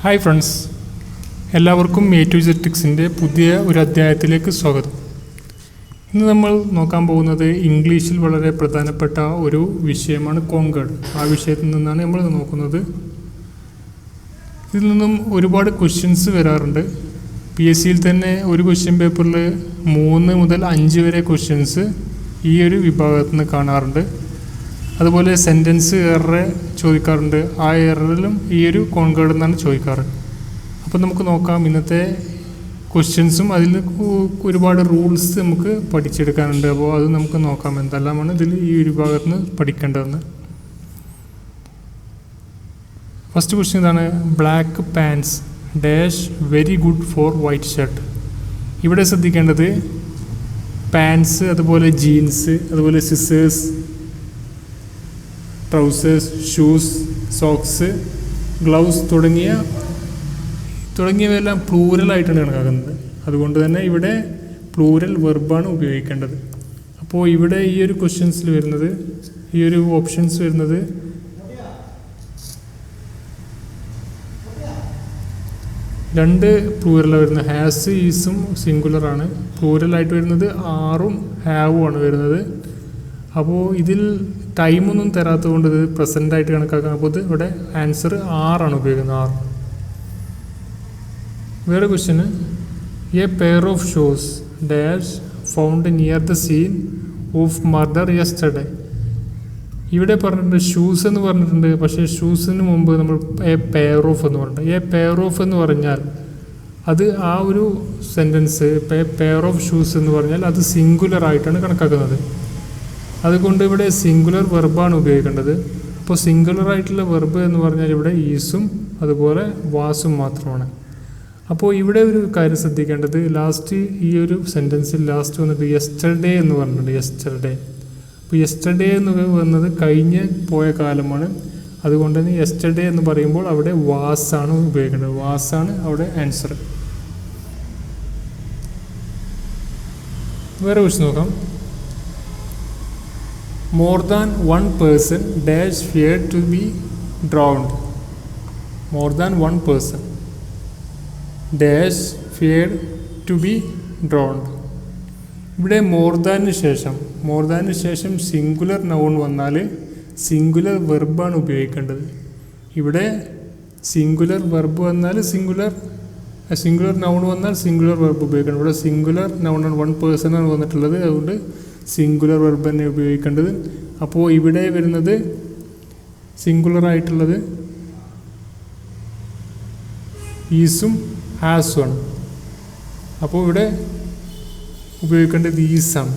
Hi friends, എല്ലാവർക്കും A to Z ടിക്സിൻ്റെ പുതിയ ഒരു അധ്യായത്തിലേക്ക് സ്വാഗതം. ഇന്ന് നമ്മൾ നോക്കാൻ പോകുന്നത് ഇംഗ്ലീഷിൽ വളരെ പ്രധാനപ്പെട്ട ഒരു വിഷയമാണ് കോങ്കേഡ്. ആ വിഷയത്തിൽ നിന്നാണ് നമ്മൾ നോക്കുന്നത്. ഇതിൽ നിന്നും ഒരുപാട് ക്വസ്റ്റ്യൻസ് വരാറുണ്ട്. PSCയിൽ തന്നെ ഒരു ക്വസ്റ്റ്യൻ പേപ്പറിൽ 3 മുതൽ 5 വരെ ക്വസ്റ്റ്യൻസ് ഈ ഒരു വിഭാഗത്തിൽ നിന്ന് കാണാറുണ്ട്. അതുപോലെ സെൻറ്റൻസ് എറർ ചോദിക്കാറുണ്ട്. ആ എററിലും ഈ ഒരു കോൺകേർഡ് എന്നാണ് ചോദിക്കാറ്. അപ്പോൾ നമുക്ക് നോക്കാം ഇന്നത്തെ ക്വസ്റ്റ്യൻസും അതിൽ ഒരുപാട് റൂൾസ് നമുക്ക് പഠിച്ചെടുക്കാനുണ്ട്. അപ്പോൾ അത് നമുക്ക് നോക്കാം എന്തെല്ലാമാണ് ഇതിൽ ഈ ഒരു വിഭാഗത്തിൽ നിന്ന് പഠിക്കേണ്ടതെന്ന്. ഫസ്റ്റ് ക്വസ്റ്റ്യൻ ഇതാണ്: black pants dash very good for white shirt. ഇവിടെ ശ്രദ്ധിക്കേണ്ടത് പാൻസ്, അതുപോലെ ജീൻസ്, അതുപോലെ scissors, trousers, shoes, socks, gloves തുടങ്ങിയവയെല്ലാം പ്ലൂറലായിട്ടാണ് കണക്കാക്കുന്നത്. അതുകൊണ്ട് തന്നെ ഇവിടെ പ്ലൂറൽ വെർബാണ് ഉപയോഗിക്കേണ്ടത്. അപ്പോൾ ഇവിടെ ഈ ഒരു ക്വസ്റ്റ്യൻസിൽ വരുന്നത്, ഈ ഒരു ഓപ്ഷൻസ് വരുന്നത് രണ്ട് പ്ലൂറലാണ് വരുന്നത്. ഹാസ്, ഈസും സിംഗുലറാണ്. പ്ലൂറലായിട്ട് വരുന്നത് ആറും ഹാവും ആണ് വരുന്നത്. അപ്പോൾ ഇതിൽ ടൈമൊന്നും തരാത്തത് കൊണ്ട് ഇത് പ്രസൻ്റായിട്ട് കണക്കാക്കാൻ. അപ്പോൾ ഇത് ഇവിടെ ആൻസർ ആറാണ് ഉപയോഗിക്കുന്നത്, 6. വേറെ question: a pair of shoes dash found near the scene of murder yesterday. ഇവിടെ പറഞ്ഞിട്ടുണ്ട് ഷൂസ് എന്ന് പറഞ്ഞിട്ടുണ്ട്. പക്ഷേ ഷൂസിന് മുമ്പ് നമ്മൾ എ പെയർ ഓഫ് എന്ന് പറഞ്ഞിട്ടുണ്ട്. എ പെയർ ഓഫ് എന്ന് പറഞ്ഞാൽ അത് ആ ഒരു സെൻറ്റൻസ് പെയർ ഓഫ് ഷൂസ് എന്ന് പറഞ്ഞാൽ അത് സിംഗുലർ ആയിട്ടാണ് കണക്കാക്കുന്നത്. അതുകൊണ്ട് ഇവിടെ സിംഗുലർ വെർബാണ് ഉപയോഗിക്കേണ്ടത്. അപ്പോൾ സിംഗുലർ ആയിട്ടുള്ള വെർബ് എന്ന് പറഞ്ഞാൽ ഇവിടെ ഈസും അതുപോലെ വാസും മാത്രമാണ്. അപ്പോൾ ഇവിടെ ഒരു കാര്യം ശ്രദ്ധിക്കേണ്ടത്, ലാസ്റ്റ് ഈ ഒരു സെൻറ്റൻസിൽ ലാസ്റ്റ് വന്നിട്ട് യെസ്റ്റർഡേ എന്ന് പറഞ്ഞിട്ടുണ്ട്. യെസ്റ്റർഡേ. അപ്പോൾ യെസ്റ്റർഡേ എന്ന് വന്നത് കഴിഞ്ഞ് പോയ കാലമാണ്. അതുകൊണ്ട് തന്നെ യെസ്റ്റർഡേ എന്ന് പറയുമ്പോൾ അവിടെ വാസാണ് ഉപയോഗിക്കേണ്ടത്. വാസാണ് അവിടെ ആൻസർ. വേറെ ക്വസ്റ്റ്യൻ നോക്കാം: more than one person dash feared to be drowned. more than one person dash feared to be drowned. ഇവിടെ മോർ ദാനിന് ശേഷം സിംഗുലർ നൗൺ വന്നാൽ സിംഗുലർ വെർബാണ് ഉപയോഗിക്കേണ്ടത്. ഇവിടെ സിംഗുലർ വെർബ് വന്നാൽ സിംഗുലർ നൗൺ വന്നാൽ സിംഗുലർ വെർബ് ഉപയോഗിക്കണം. ഇവിടെ സിംഗുലർ നൗണാണ്, 1 person ആണ് വന്നിട്ടുള്ളത്. അതുകൊണ്ട് സിംഗുലർ വെർബ് തന്നെ ഉപയോഗിക്കേണ്ടത്. അപ്പോൾ ഇവിടെ വരുന്നത് സിംഗുലർ ആയിട്ടുള്ളത് ഈസും ഹാസും ആണ്. അപ്പോൾ ഇവിടെ ഉപയോഗിക്കേണ്ടത് ഈസാണ്.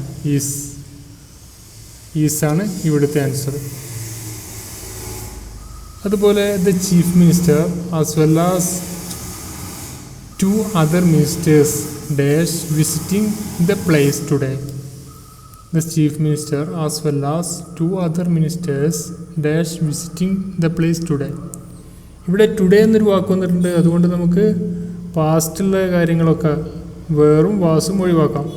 ഈസാണ് ഇവിടുത്തെ ആൻസർ. അതുപോലെ the chief minister as well as 2 other ministers dash visiting the place today. The chief minister as well as 2 other ministers dash visiting the place today. ഇവിടെ ടുഡേ എന്നൊരു വാക്ക് വന്നിട്ടുണ്ട്. അതുകൊണ്ട് നമുക്ക് പാസ്റ്റുള്ള കാര്യങ്ങളൊക്കെ വേറും വാസും ഒഴിവാക്കാം.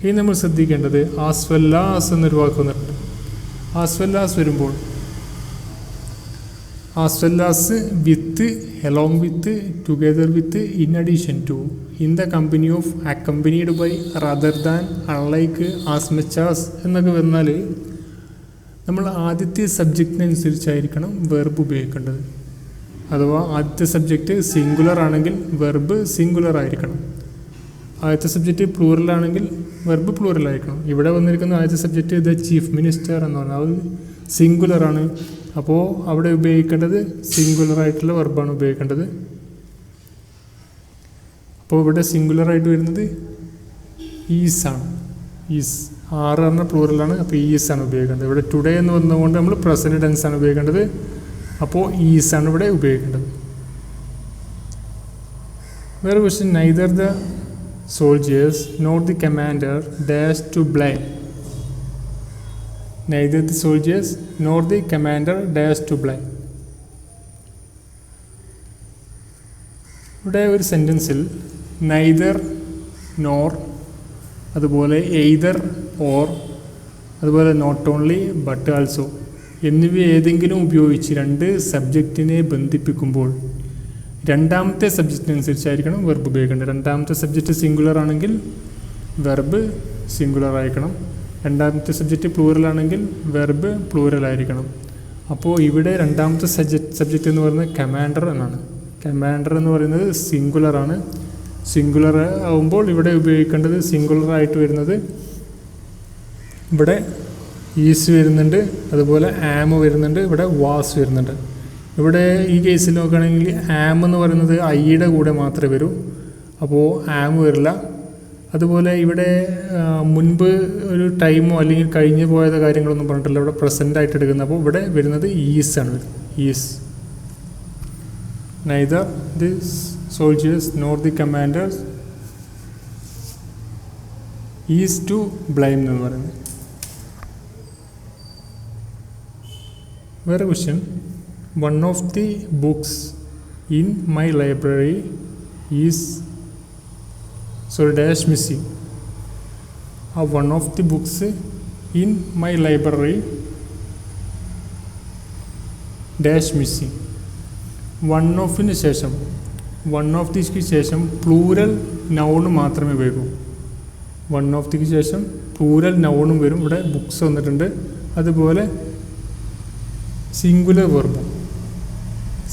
ഇനി നമ്മൾ ശ്രദ്ധിക്കേണ്ടത് ആസ് വെൽ ആസ് എന്നൊരു വാക്ക് വന്നിട്ടുണ്ട്. ആസ് വെൽ ആസ് വരുമ്പോൾ as well as with, along with, together with, in addition to, in the company of, accompanied by, rather than, unlike, as much as എന്നൊക്കെ വന്നാൽ നമ്മൾ ആദ്യത്തെ സബ്ജക്റ്റിനനുസരിച്ചായിരിക്കണം വെർബ് ഉപയോഗിക്കേണ്ടത്. അഥവാ ആദ്യത്തെ സബ്ജക്റ്റ് സിംഗുലർ ആണെങ്കിൽ വെർബ് സിംഗുലർ ആയിരിക്കണം. ആദ്യത്തെ സബ്ജക്റ്റ് പ്ലൂറൽ ആണെങ്കിൽ വെർബ് പ്ലൂറൽ ആയിരിക്കണം. ഇവിടെ വന്നിരിക്കുന്ന ആദ്യത്തെ സബ്ജക്റ്റ് ദ ചീഫ് മിനിസ്റ്റർ എന്ന് പറഞ്ഞാൽ അത് സിംഗുലർ ആണ്. അപ്പോൾ അവിടെ ഉപയോഗിക്കേണ്ടത് സിംഗുലർ ആയിട്ടുള്ള വെർബാണ് ഉപയോഗിക്കേണ്ടത്. അപ്പോൾ ഇവിടെ സിംഗുലർ ആയിട്ട് വരുന്നത് ഈസാണ്. ഈസ് 6 പറഞ്ഞ പ്ലൂറലാണ്. അപ്പോൾ ഈസാണ് ഉപയോഗിക്കേണ്ടത്. ഇവിടെ ടുഡേ എന്ന് വന്നതുകൊണ്ട് നമ്മൾ പ്രസൻറ്റ് ടെൻസ് ആണ് ഉപയോഗിക്കേണ്ടത്. അപ്പോൾ ഈസാണ് ഇവിടെ ഉപയോഗിക്കേണ്ടത്. വേറെ question: neither the soldiers nor the commander dash to blame. neither the soldiers nor the commander dash to blame. ഇവിടെ ഒരു സെൻറ്റൻസിൽ നൈദർ, നോർ, അതുപോലെ എയ്തർ, ഓർ, അതുപോലെ നോട്ട് ഓൺലി ബട്ട് ആൾസോ എന്നിവ ഏതെങ്കിലും ഉപയോഗിച്ച് 2 സബ്ജക്റ്റിനെ ബന്ധിപ്പിക്കുമ്പോൾ രണ്ടാമത്തെ സബ്ജക്റ്റിനനുസരിച്ചായിരിക്കണം വെർബ് ഉപയോഗിക്കേണ്ടത്. രണ്ടാമത്തെ സബ്ജക്റ്റ് സിംഗുലർ ആണെങ്കിൽ വെർബ് സിംഗുലർ ആയിരിക്കണം. രണ്ടാമത്തെ സബ്ജക്റ്റ് പ്ലൂറൽ ആണെങ്കിൽ വെർബ് പ്ലൂറൽ ആയിരിക്കണം. അപ്പോൾ ഇവിടെ രണ്ടാമത്തെ സബ്ജക്റ്റ് എന്ന് പറയുന്നത് കമാൻഡർ എന്നാണ്. കമാൻഡർ എന്ന് പറയുന്നത് സിംഗുലറാണ്. സിംഗുലർ ആവുമ്പോൾ ഇവിടെ ഉപയോഗിക്കേണ്ടത് സിംഗുലറായിട്ട് വരുന്നത് ഇവിടെ ഈസ് വരുന്നുണ്ട്, അതുപോലെ ആം വരുന്നുണ്ട്, ഇവിടെ വാസ് വരുന്നുണ്ട്. ഇവിടെ ഈ കേസിൽ നോക്കുകയാണെങ്കിൽ ആം എന്ന് പറയുന്നത് ഐയുടെ കൂടെ മാത്രമേ വരൂ, അപ്പോൾ ആം വരില്ല. അതുപോലെ ഇവിടെ മുൻപ് ഒരു ടൈമോ അല്ലെങ്കിൽ കഴിഞ്ഞു പോയത് കാര്യങ്ങളൊന്നും പറഞ്ഞിട്ടില്ല, ഇവിടെ പ്രസൻ്റ് ആയിട്ട് എടുക്കുന്നത്. അപ്പോൾ ഇവിടെ വരുന്നത് ഈസ് ആണ്. Is neither the soldiers nor the commanders is to blame എന്ന് പറയുന്നത്. വേറെ question, one of the books in my library is dash missing. ആ one of the books in my library dash missing. One ഓഫിന് ശേഷം, one of ദിക്ക് ശേഷം plural noun മാത്രമേ ഉപയോഗിക്കൂ. One of ദിക്ക് ശേഷം plural നൗണും വരും. ഇവിടെ ബുക്സ് വന്നിട്ടുണ്ട്. അതുപോലെ സിംഗുലർ വെർബും,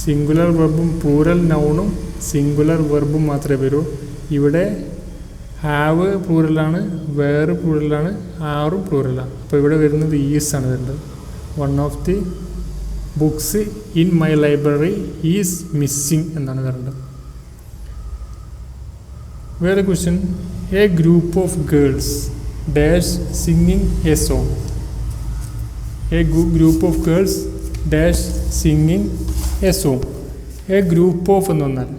സിംഗുലർ വെർബും പ്ലൂരൽ നൗണും സിംഗുലർ വെർബും മാത്രമേ വരൂ. ഇവിടെ ഹാവ് പ്ലൂറലാണ്, വേർ പ്ലൂറലാണ്, ആറും പ്ലൂറലാണ്. അപ്പോൾ ഇവിടെ വരുന്നത് ഈസ് ആണ് വരുന്നത്. One of the books in my library is missing എന്നാണ് പറയുന്നത്. വേറെ question, A group of girls dash singing a song. A group of girls dash singing a song. A group of എന്ന് പറഞ്ഞാൽ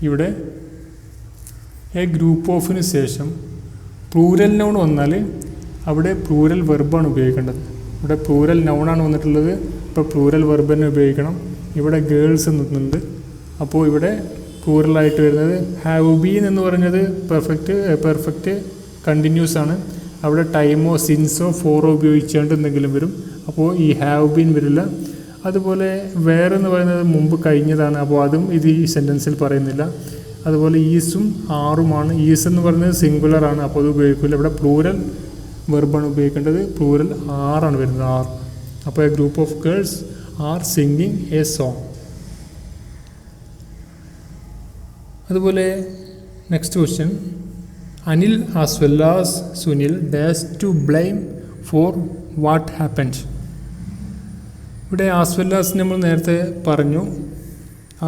ഇവിടെ എ ഗ്രൂപ്പ് ഓഫിന് ശേഷം plural noun വന്നാൽ അവിടെ plural വെർബാണ് ഉപയോഗിക്കേണ്ടത്. ഇവിടെ പ്ലൂരൽ നൗണാണ് വന്നിട്ടുള്ളത്, ഇപ്പോൾ പ്ലൂരൽ വെർബ് തന്നെ ഉപയോഗിക്കണം. ഇവിടെ ഗേൾസ് എന്നുണ്ട്, അപ്പോൾ ഇവിടെ പ്ലൂറലായിട്ട് വരുന്നത് ഹാവ് ബീൻ എന്ന് പറഞ്ഞത് പെർഫെക്റ്റ് കണ്ടിന്യൂസ് ആണ്. അവിടെ ടൈമോ സിൻസോ ഫോറോ ഉപയോഗിച്ചുകൊണ്ട് എന്തെങ്കിലും വരും, അപ്പോൾ ഈ ഹാവ് ബീൻ വരില്ല. അതുപോലെ വേറെ എന്ന് പറയുന്നത് മുമ്പ് കഴിഞ്ഞതാണ്, അപ്പോൾ അതും ഇത് ഈ സെൻറ്റൻസിൽ പറയുന്നില്ല. അതുപോലെ ഈസും ആറുമാണ്. ഈസ് എന്ന് പറയുന്നത് സിംഗുലർ ആണ്, അപ്പോൾ അത് ഉപയോഗിക്കില്ല. ഇവിടെ പ്ലൂരൽ വെർബാണ് ഉപയോഗിക്കേണ്ടത്. പ്ലൂരൽ ആറാണ് വരുന്നത്, ആർ. അപ്പോൾ a group of girls are singing a song. അതുപോലെ next question, Anil as well as Sunil dash to blame for what happened. ഇവിടെ ആസ് വെൽ ആസ് നമ്മൾ നേരത്തെ പറഞ്ഞു.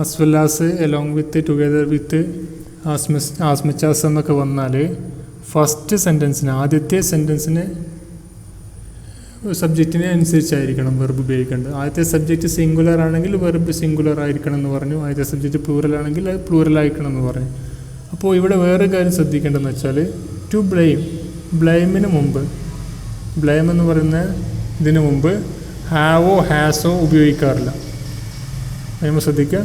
As well as along with, together with, as much as എന്നൊക്കെ വന്നാൽ first സെൻറ്റൻസിന്, ആദ്യത്തെ സെൻറ്റൻസിന് സബ്ജക്റ്റിനെ അനുസരിച്ചായിരിക്കണം verb ഉപയോഗിക്കേണ്ടത്. ആദ്യത്തെ സബ്ജക്റ്റ് സിംഗുലർ ആണെങ്കിൽ വെർബ് സിംഗുലർ ആയിരിക്കണം എന്ന് പറഞ്ഞു. ആദ്യത്തെ സബ്ജക്റ്റ് പ്ലൂറൽ ആണെങ്കിൽ അത് പ്ലൂറൽ ആയിരിക്കണം എന്ന് പറഞ്ഞു. അപ്പോൾ ഇവിടെ വേറെ കാര്യം ശ്രദ്ധിക്കേണ്ടതെന്ന് വെച്ചാൽ ടു ബ്ലെയിം, ബ്ലെയിമിന് മുമ്പ്, ബ്ലെയിം എന്ന് പറയുന്ന ഇതിന് മുമ്പ് ഹാവോ ഹാസോ ഉപയോഗിക്കാറില്ല. നമ്മൾ ശ്രദ്ധിക്കുക,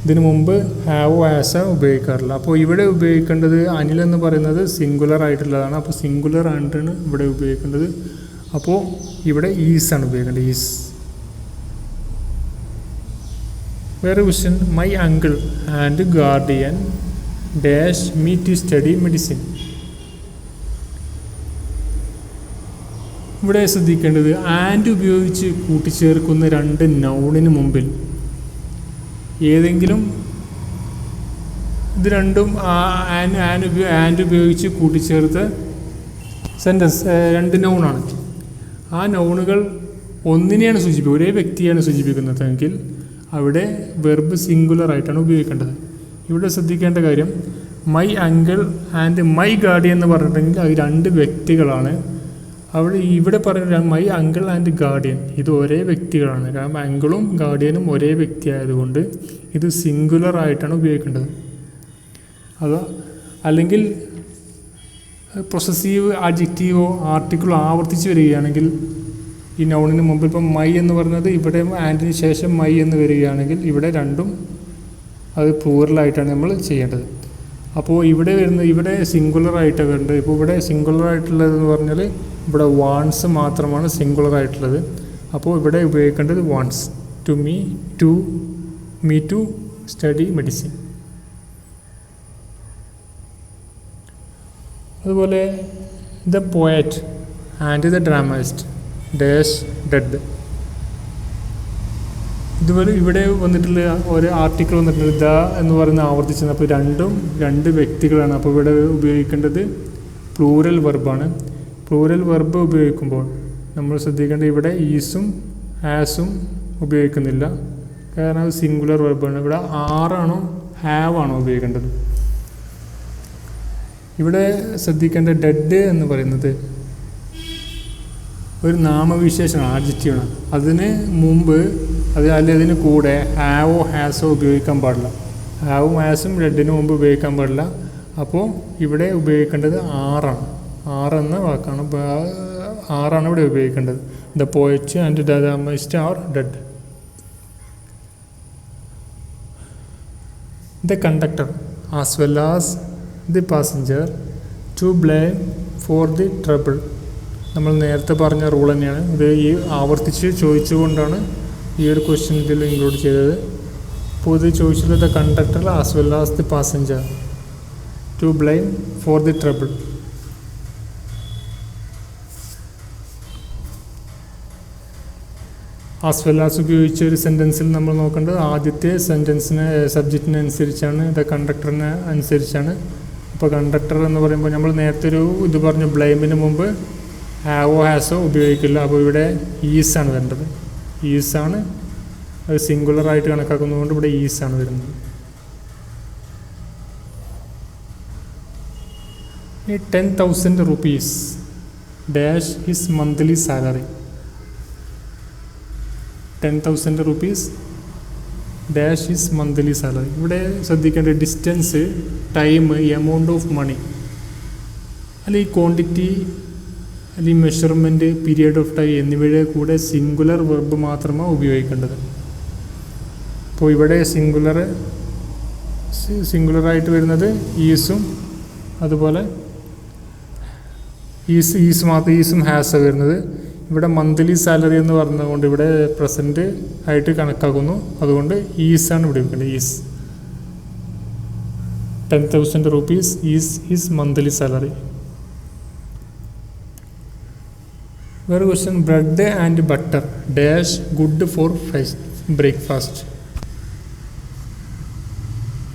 ഇതിനു മുമ്പ് ഹാവോ ഹാസോ ഉപയോഗിക്കാറില്ല. അപ്പോൾ ഇവിടെ ഉപയോഗിക്കേണ്ടത് അനിൽ എന്ന് പറയുന്നത് സിംഗുലർ ആയിട്ടുള്ളതാണ്, അപ്പോൾ സിംഗുലർ ആയിട്ടാണ് ഇവിടെ ഉപയോഗിക്കേണ്ടത്. അപ്പോൾ ഇവിടെ ഈസാണ് ഉപയോഗിക്കേണ്ടത്, ഈസ്. വേറെ question, my uncle and guardian dash me to study medicine. ഇവിടെ ശ്രദ്ധിക്കേണ്ടത് ആൻഡ് ഉപയോഗിച്ച് കൂട്ടിച്ചേർക്കുന്ന രണ്ട് നൗണിന് മുമ്പിൽ ഏതെങ്കിലും ഇത് രണ്ടും ആൻഡ് ഉപയോഗിച്ച് കൂട്ടിച്ചേർത്ത സെൻറ്റൻസ് രണ്ട് നൗണാണ്. ആ നൗണുകൾ ഒന്നിനെയാണ് സൂചിപ്പിക്കുക, ഒരേ വ്യക്തിയാണ് സൂചിപ്പിക്കുന്നതെങ്കിൽ അവിടെ വെർബ് സിംഗുലർ ആയിട്ടാണ് ഉപയോഗിക്കേണ്ടത്. ഇവിടെ ശ്രദ്ധിക്കേണ്ട കാര്യം, my uncle and my guardian എന്ന് പറഞ്ഞിട്ടുണ്ടെങ്കിൽ അത് രണ്ട് വ്യക്തികളാണ്. ഇവിടെ പറഞ്ഞ മൈ അങ്കിൾ ആൻഡ് ഗാർഡിയൻ ഇത് ഒരേ വ്യക്തികളാണ്. കാരണം അങ്കിളും ഗാർഡിയനും ഒരേ വ്യക്തി ആയതുകൊണ്ട് ഇത് സിംഗുലർ ആയിട്ടാണ് ഉപയോഗിക്കേണ്ടത്. അത് അല്ലെങ്കിൽ പൊസസീവ് ആഡ്ജക്റ്റീവോ ആർട്ടിക്കിളോ ആവർത്തിച്ച് വരികയാണെങ്കിൽ ഈ നൗണിന് മുമ്പ് ഇപ്പം മൈ എന്ന് പറഞ്ഞത് ഇവിടെ ആൻഡിന് ശേഷം മൈ എന്ന് വരികയാണെങ്കിൽ ഇവിടെ രണ്ടും അത് പ്ലൂറലായിട്ടാണ് നമ്മൾ ചെയ്യേണ്ടത്. അപ്പോൾ ഇവിടെ സിംഗുലർ ആയിട്ടാണ് വരേണ്ടത്. ഇപ്പോൾ ഇവിടെ സിംഗുലർ ആയിട്ടുള്ളതെന്ന് പറഞ്ഞാൽ ഇവിടെ വാൺസ് മാത്രമാണ് സിംഗുലർ ആയിട്ടുള്ളത്. അപ്പോൾ ഇവിടെ ഉപയോഗിക്കേണ്ടത് wants, to me, to me to study medicine. അതുപോലെ the poet and the dramatist dash dead. ഇതുപോലെ ഇവിടെ വന്നിട്ടുള്ള ഒരു ആർട്ടിക്കിൾ വന്നിട്ടുണ്ട് ദ എന്ന് പറയുന്ന ആവർത്തിച്ചത്. അപ്പോൾ രണ്ട് വ്യക്തികളാണ്. അപ്പോൾ ഇവിടെ ഉപയോഗിക്കേണ്ടത് പ്ലൂറൽ വെർബാണ്. പ്ലൂറൽ വെർബ് ഉപയോഗിക്കുമ്പോൾ നമ്മൾ ശ്രദ്ധിക്കേണ്ടത് ഇവിടെ ഈസും ആസും ഉപയോഗിക്കുന്നില്ല, കാരണം അത് സിംഗുലർ വെർബാണ്. ഇവിടെ ആറാണോ ഹാവ് ആണോ ഉപയോഗിക്കേണ്ടത്. ഇവിടെ ശ്രദ്ധിക്കേണ്ട ഡെഡ് എന്ന് പറയുന്നത് ഒരു നാമവിശേഷമാണ്, ആഡ്ജക്റ്റീവാണ്. അതിന് മുമ്പ് അതിന് കൂടെ ഹാവോ ഹാസോ ഉപയോഗിക്കാൻ പാടില്ല. ഹാവും ഹാസും ഡെഡിന് മുമ്പ് ഉപയോഗിക്കാൻ പാടില്ല. അപ്പോൾ ഇവിടെ ഉപയോഗിക്കേണ്ടത് ആറെന്ന വാക്കാണ്, ആറാണ് ഇവിടെ ഉപയോഗിക്കേണ്ടത്. The poet and the dramatist are dead. The conductor as well as the passenger to blame for the trouble. നമ്മൾ നേരത്തെ പറഞ്ഞ റൂൾ തന്നെയാണ് ഇത്. ഈ ആവർത്തിച്ച് ചോദിച്ചുകൊണ്ടാണ് ഈ ഒരു ക്വസ്റ്റ്യൻ ഇതിൽ ഇൻക്ലൂഡ് ചെയ്തത്. അപ്പോൾ ഇത് ചോദിച്ചിട്ടുള്ളത് the conductor as well as the passenger to blame for the trouble. As well as ഉപയോഗിച്ച ഒരു സെൻറ്റൻസിൽ നമ്മൾ നോക്കേണ്ടത് ആദ്യത്തെ സെൻറ്റൻസിന് സബ്ജക്റ്റിനനുസരിച്ചാണ്, ദ കണ്ടക്ടറിന് അനുസരിച്ചാണ്. അപ്പോൾ കണ്ടക്ടർ എന്ന് പറയുമ്പോൾ നമ്മൾ നേരത്തെ ഒരു ഇത് പറഞ്ഞു, ബ്ലെയിമിന് മുമ്പ് ഹാവോ ഹാസോ ഉപയോഗിക്കില്ല. അപ്പോൾ ഇവിടെ ഈസാണ് വരേണ്ടത്. ഈസാണ് അത് സിംഗുലറായിട്ട് കണക്കാക്കുന്നതുകൊണ്ട് ഇവിടെ ഈസാണ് വരുന്നത്. ഈ 10,000 rupees dash his monthly salary. 10,000 rupees dash his monthly salary. ഇവിടെ ശ്രദ്ധിക്കേണ്ട distance, time, amount of money, അല്ലെങ്കിൽ ക്വാണ്ടിറ്റി, അല്ലെങ്കിൽ മെഷർമെൻറ്റ്, പീരിയഡ് ഓഫ് ടൈം എന്നിവയുടെ കൂടെ സിംഗുലർ വെർബ് മാത്രമാണ് ഉപയോഗിക്കേണ്ടത്. അപ്പോൾ ഇവിടെ സിംഗുലറായിട്ട് വരുന്നത് ഈസും, അതുപോലെ ഈസും ഹാസ് വരുന്നത്. ഇവിടെ മന്ത്ലി സാലറി എന്ന് പറഞ്ഞതുകൊണ്ട് ഇവിടെ പ്രസൻറ്റ് ആയിട്ട് കണക്കാക്കുന്നു, അതുകൊണ്ട് ഈസാണ് ഇവിടെ ഉപയോഗിക്കേണ്ടത്. Is 10,000 rupees is his monthly salary. വേറെ question, bread and butter dash good for breakfast.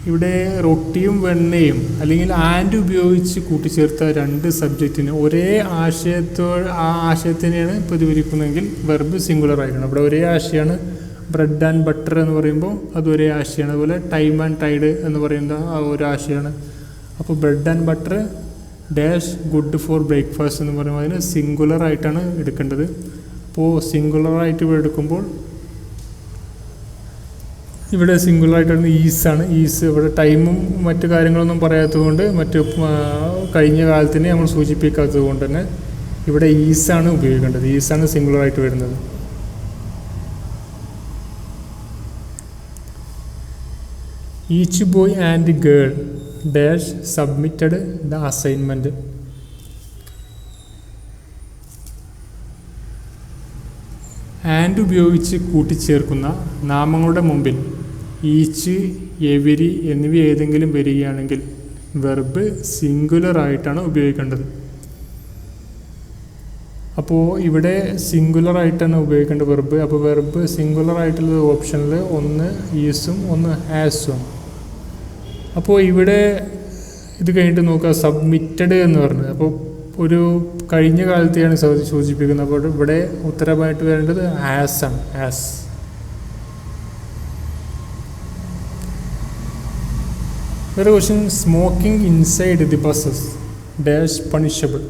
ഇവിടെ റൊട്ടിയും വെണ്ണയും അല്ലെങ്കിൽ ആൻഡ് ഉപയോഗിച്ച് കൂട്ടിച്ചേർത്ത രണ്ട് സബ്ജക്റ്റിന് ഒരേ ആശയത്തിനെയാണ് പ്രതിഫലിക്കുന്നതെങ്കിൽ വെർബ് സിംഗുലർ ആയിരിക്കണം. ഇവിടെ ഒരേ ആശയമാണ്. ബ്രെഡ് ആൻഡ് ബട്ടർ എന്ന് പറയുമ്പോൾ അത് ഒരേ ആശയമാണ്. അതുപോലെ ടൈം ആൻഡ് ടൈഡ് എന്ന് പറയുന്നത് ഒരു ആശയമാണ്. അപ്പോൾ bread and butter dash good for breakfast എന്ന് പറയുമ്പോൾ അതിന് സിംഗുലറായിട്ടാണ് എടുക്കേണ്ടത്. അപ്പോൾ സിംഗുലറായിട്ട് ഇവിടെ എടുക്കുമ്പോൾ ഇവിടെ സിംഗുലറായിട്ടാണ് ഈസാണ്. ഈസ് ഇവിടെ ടൈമും മറ്റു കാര്യങ്ങളൊന്നും പറയാത്തത് കൊണ്ട്, മറ്റു കഴിഞ്ഞ കാലത്തിനെ നമ്മൾ സൂചിപ്പിക്കാത്തത് കൊണ്ട് തന്നെ ഇവിടെ ഈസാണ് ഉപയോഗിക്കേണ്ടത്. ഈസാണ് സിംഗുലറായിട്ട് വരുന്നത്. Each boy and girl dash submitted the assignment. And ഉപയോഗിച്ച് കൂട്ടിച്ചേർക്കുന്ന നാമങ്ങളുടെ മുമ്പിൽ ഈച്ച്, എവരി എന്നിവ ഏതെങ്കിലും വരികയാണെങ്കിൽ വെർബ് സിംഗുലറായിട്ടാണ് ഉപയോഗിക്കേണ്ടത്. അപ്പോൾ ഇവിടെ സിംഗുലറായിട്ടാണ് ഉപയോഗിക്കേണ്ട വെർബ്. അപ്പോൾ വെർബ് സിംഗുലറായിട്ടുള്ള ഓപ്ഷനിൽ ഒന്ന് ഈസും ഒന്ന് ഹാസും. അപ്പോൾ ഇവിടെ ഇത് കഴിഞ്ഞിട്ട് നോക്കുക, സബ്മിറ്റഡ് എന്ന് പറഞ്ഞത് അപ്പോൾ ഒരു കഴിഞ്ഞ കാലത്തെയാണ് സൂചിപ്പിക്കുന്നത്. അപ്പോൾ ഇവിടെ ഉത്തരമായിട്ട് വരേണ്ടത് ഹാസ് ആണ്. ഹാസ്. വേറെ question, smoking inside the buses dash punishable.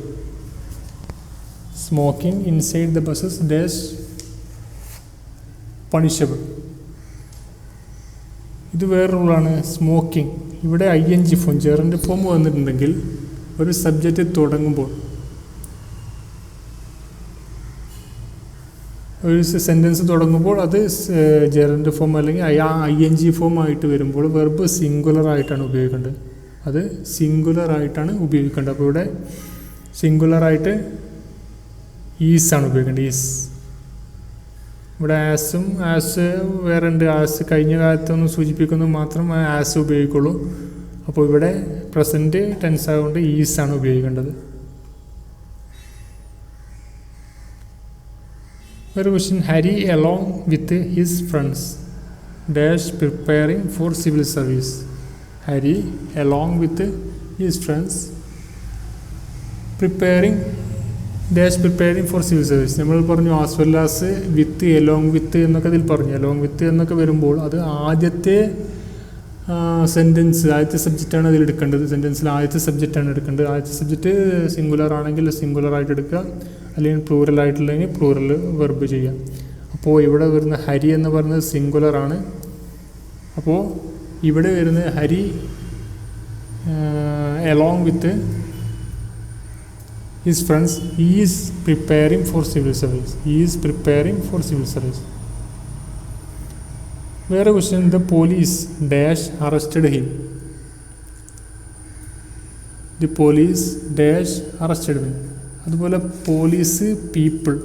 Smoking inside the buses dash punishable. ഇത് വേറെ റൂളാണ്. സ്മോക്കിംഗ് ഇവിടെ ING ഫോം, ജെറൻഡ് ഫോം വന്നിട്ടുണ്ടെങ്കിൽ ഒരു സബ്ജക്റ്റ് തുടങ്ങുമ്പോൾ, ഒരു സെൻറ്റൻസ് തുടങ്ങുമ്പോൾ അത് ജെറൻഡ് ഫോം അല്ലെങ്കിൽ ING ഫോം ആയിട്ട് വരുമ്പോൾ വെർബ് സിംഗുലറായിട്ടാണ് ഉപയോഗിക്കേണ്ടത്. അത് സിംഗുലറായിട്ടാണ് ഉപയോഗിക്കേണ്ടത്. അപ്പോൾ ഇവിടെ സിംഗുലറായിട്ട് ഈസാണ് ഉപയോഗിക്കേണ്ടത്. ഈസ്. ഇവിടെ ആസ് വേറെ ഉണ്ട്. ആസ് കഴിഞ്ഞ കാലത്തൊന്ന് സൂചിപ്പിക്കുന്നത് മാത്രം ആസ് ഉപയോഗിക്കുള്ളൂ. അപ്പോൾ ഇവിടെ പ്രസൻറ്റ് ടെൻസ് ആയതുകൊണ്ട് ഈസാണ് ഉപയോഗിക്കേണ്ടത്. ഒരു question, Hari along with his friends dash preparing for civil service. Hari along with his friends preparing for civil service. നമ്മൾ പറഞ്ഞു as well as, with, along with എന്നൊക്കെ ഇതിൽ പറഞ്ഞു. എലോങ് വിത്ത് എന്നൊക്കെ വരുമ്പോൾ അത് ആദ്യത്തെ സെൻറ്റൻസ്, ആദ്യത്തെ സബ്ജക്റ്റാണ് അതിൽ എടുക്കേണ്ടത്. സെൻറ്റൻസിൽ ആദ്യത്തെ സബ്ജക്റ്റാണ് എടുക്കേണ്ടത്. ആദ്യത്തെ സബ്ജക്റ്റ് സിംഗുലർ ആണെങ്കിൽ സിംഗുലറായിട്ട് എടുക്കുക, അല്ലെങ്കിൽ പ്ലൂറൽ ആയിട്ടുള്ളതെങ്കിൽ പ്ലൂറൽ വെർബ് ചെയ്യുക. അപ്പോൾ ഇവിടെ വരുന്ന ഹരി എന്ന് പറയുന്നത് സിംഗുലറാണ്. അപ്പോൾ ഇവിടെ വരുന്ന Hari along with his friends, he is preparing for civil service. വേറെ question, the police dash arrested him. അതുപോലെ പോലീസ്, പീപ്പിൾ.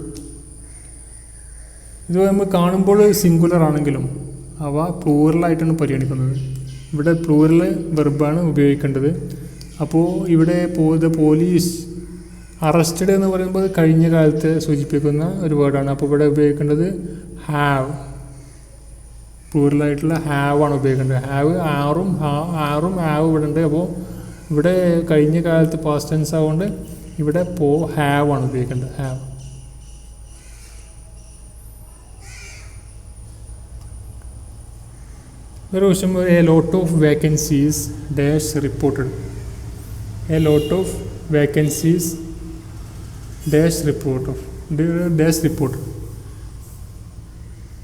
ഇത് നമ്മൾ കാണുമ്പോൾ സിംഗുലർ ആണെങ്കിലും അവ പ്ലൂറലായിട്ടാണ് പരിഗണിക്കുന്നത്. ഇവിടെ പ്ലൂറൽ വെർബാണ് ഉപയോഗിക്കേണ്ടത്. അപ്പോൾ ഇവിടെ പോലീസ് അറസ്റ്റഡ് എന്ന് പറയുമ്പോൾ കഴിഞ്ഞ കാലത്ത് സൂചിപ്പിക്കുന്ന ഒരു വേർഡാണ്. അപ്പോൾ ഇവിടെ ഉപയോഗിക്കേണ്ടത് ഹാവ്, പ്ലൂറലായിട്ടുള്ള ഹാവ് ആണ് ഉപയോഗിക്കേണ്ടത്. ഹാവ്, ആറും ഹാവ് ഇവിടെ ഉണ്ട്. അപ്പോൾ ഇവിടെ കഴിഞ്ഞ കാലത്ത് പാസ്റ്റ് ടെൻസ് ആവുകൊണ്ട് ഇവിടെ ഹാവ് ആണ് ഉപയോഗിക്കേണ്ടത്. ഹാവ്. ഒരു question, a lot of vacancies dash reported. Report.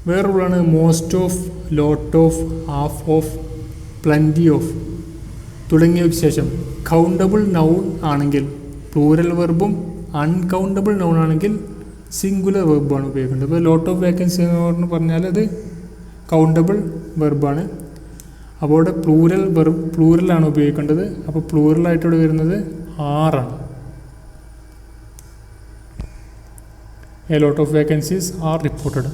വേറൊരാളാണ് most of, lot of, half of, plenty of തുടങ്ങിയവയ്ക്ക് ശേഷം കൗണ്ടബിൾ നൗൺ ആണെങ്കിൽ പ്ലൂറൽ വെർബും അൺകൗണ്ടബിൾ നൗൺ ആണെങ്കിൽ സിംഗുലർ വെർബാണ് ഉപയോഗിക്കേണ്ടത്. ഇപ്പോൾ ലോട്ട് ഓഫ് വേക്കൻസി എന്ന് പറഞ്ഞാൽ അത് കൗണ്ടബിൾ വെർബാണ്. അപ്പോൾ ഇവിടെ പ്ലൂറലാണ് ഉപയോഗിക്കേണ്ടത്. അപ്പോൾ പ്ലൂറലായിട്ട് ഇവിടെ വരുന്നത് ആറാണ്. A lot of vacancies are reported.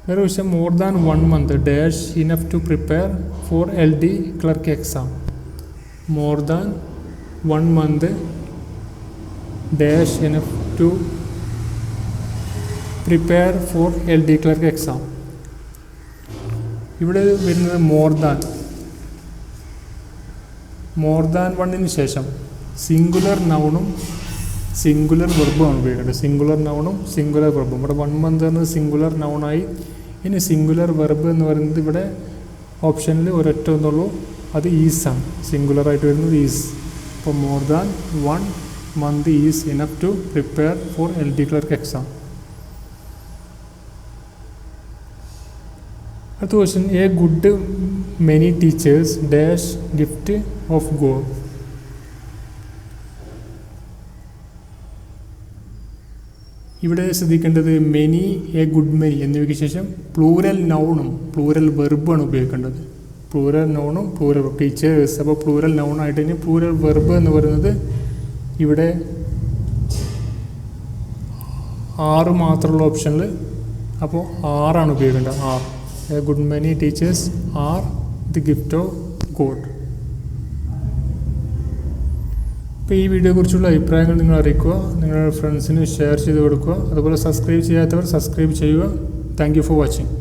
There is more than 1 month dash enough to prepare for LD clerk exam. More than 1 month dash enough to prepare for LD clerk exam. ഇവിടെ വരുന്നത് more than വണ്ണിന് ശേഷം singular നൗണും singular വെർബുമാണ് ഉപയോഗിക്കേണ്ടത്. Singular നൗണും singular വെർബും. ഇവിടെ 1 month എന്നത് സിംഗുലർ നൗണായി. ഇനി സിംഗുലർ വെർബ് എന്ന് പറയുന്നത് ഇവിടെ ഓപ്ഷനിൽ ഒരൊറ്റ ഒന്നുള്ളൂ, അത് ഈസാണ്. സിംഗുലറായിട്ട് വരുന്നത് ഈസ്. അപ്പോൾ more than 1 month is enough to prepare for LD clerk exam. അടുത്ത question, a good many teachers dash gift of God. ഇവിടെ ശ്രദ്ധിക്കേണ്ടത് മെനി, എ ഗുഡ് മെനി എന്നിവയ്ക്ക് ശേഷം പ്ലൂറൽ നൗണും പ്ലൂറൽ വെർബാണ് ഉപയോഗിക്കേണ്ടത്. പ്ലൂറൽ നൗണും പ്ലൂറൽ വെർബ്. ടീച്ചേഴ്സ് അപ്പോൾ പ്ലൂറൽ നൗണായിട്ട് ഇനി പ്ലൂറൽ വെർബ് എന്ന് പറയുന്നത് ഇവിടെ 6 മാത്രമുള്ള ഓപ്ഷനിൽ. അപ്പോൾ 6 ഉപയോഗിക്കേണ്ടത്. 6. A good many teachers are the gift of God. അപ്പോൾ ഈ വീഡിയോയെക്കുറിച്ചുള്ള അഭിപ്രായങ്ങൾ നിങ്ങൾ അറിയിക്കുക, നിങ്ങളുടെ ഫ്രണ്ട്സിന് ഷെയർ ചെയ്ത് കൊടുക്കുക. അതുപോലെ സബ്സ്ക്രൈബ് ചെയ്യാത്തവർ സബ്സ്ക്രൈബ് ചെയ്യുക. Thank you for watching.